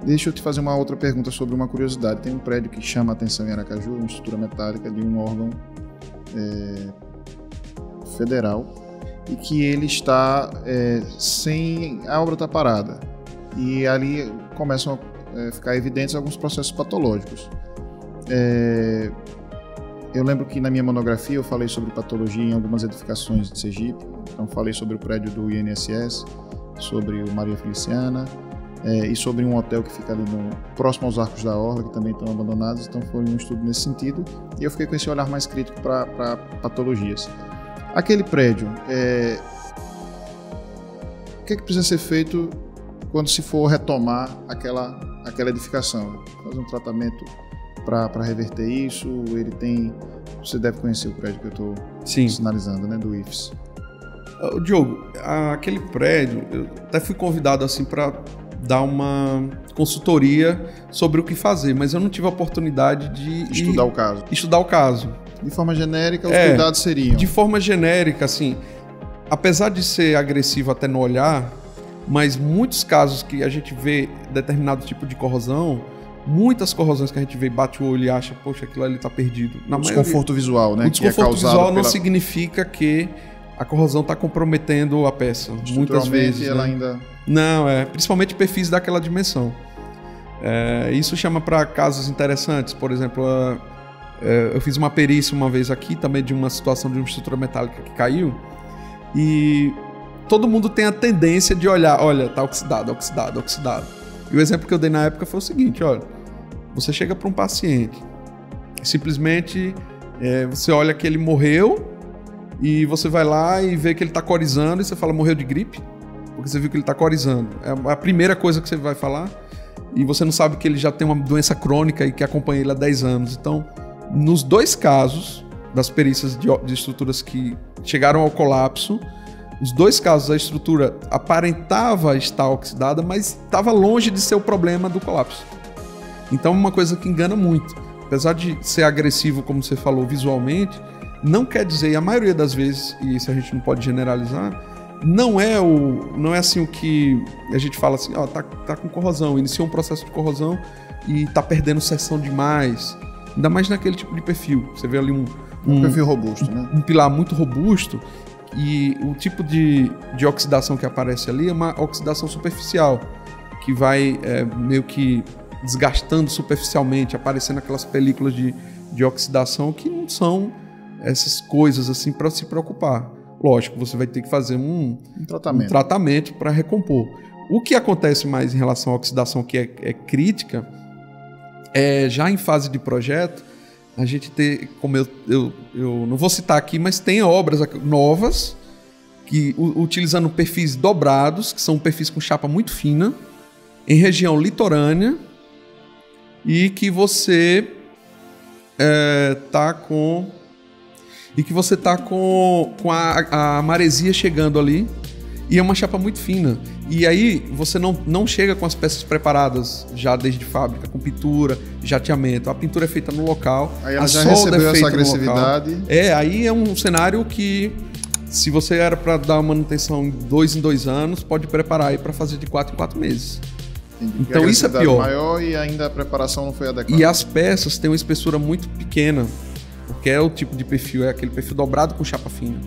Deixa eu te fazer uma outra pergunta sobre uma curiosidade. Tem um prédio que chama a atenção em Aracaju, uma estrutura metálica de um órgão federal, e que ele está sem... A obra está parada. E ali começam a ficar evidentes alguns processos patológicos. Eu lembro que na minha monografia eu falei sobre patologia em algumas edificações de Sergipe. Então falei sobre o prédio do INSS, sobre o Maria Feliciana, e sobre um hotel que fica ali próximo aos Arcos da Orla, que também estão abandonados. Então foi um estudo nesse sentido, e eu fiquei com esse olhar mais crítico para patologias. Aquele prédio, o que precisa ser feito quando se for retomar aquela edificação? Fazer um tratamento para reverter isso? Você deve conhecer o prédio que eu estou sinalizando, né, do IFES. Diogo, aquele prédio, eu até fui convidado assim para dar uma consultoria sobre o que fazer, mas eu não tive a oportunidade de estudar o caso. De forma genérica, os cuidados seriam? De forma genérica, assim, apesar de ser agressivo até no olhar, mas muitos casos que a gente vê determinado tipo de corrosão, muitas corrosões que a gente vê, bate o olho e acha, poxa, aquilo ali está perdido. O desconforto visual, né? O desconforto visual não significa que a corrosão está comprometendo a peça. Muitas vezes. Ela ainda... Não, principalmente perfis daquela dimensão. Isso chama para casos interessantes. Por exemplo, eu fiz uma perícia uma vez aqui, também de uma situação de uma estrutura metálica que caiu, e todo mundo tem a tendência de olhar, olha, tá oxidado. E o exemplo que eu dei na época foi o seguinte, olha, você chega para um paciente, simplesmente você olha que ele morreu, e você vai lá e vê que ele está corizando, e você fala, morreu de gripe? Porque você viu que ele está corizando. É a primeira coisa que você vai falar, e você não sabe que ele já tem uma doença crônica e que acompanha ele há 10 anos. Então, nos dois casos das perícias de estruturas que chegaram ao colapso, os dois casos a estrutura aparentava estar oxidada, mas estava longe de ser o problema do colapso. Então, uma coisa que engana muito. Apesar de ser agressivo, como você falou, visualmente, não quer dizer, e a maioria das vezes, e isso a gente não pode generalizar, não é assim o que a gente fala assim, tá com corrosão, iniciou um processo de corrosão e tá perdendo seção demais. Ainda mais naquele tipo de perfil. Você vê ali um perfil robusto, né? Um pilar muito robusto, e o tipo de oxidação que aparece ali é uma oxidação superficial, que vai meio que desgastando superficialmente, aparecendo aquelas películas de oxidação que não são essas coisas assim para se preocupar. Lógico, você vai ter que fazer um tratamento para recompor. O que acontece mais em relação à oxidação que é crítica, já em fase de projeto, a gente tem, como eu não vou citar aqui, mas tem obras novas que utilizando perfis dobrados, que são perfis com chapa muito fina, em região litorânea, e que você está com a maresia chegando ali, e é uma chapa muito fina. E aí você não chega com as peças preparadas já desde fábrica, com pintura, jateamento. A pintura é feita no local, aí ela já recebeu essa agressividade. Aí é um cenário que, se você era para dar manutenção de 2 em 2 anos, pode preparar aí para fazer de 4 em 4 meses. Então isso é pior. Maior, e ainda a preparação não foi adequada. E as peças têm uma espessura muito pequena, porque é o tipo de perfil, é aquele perfil dobrado com chapa fina.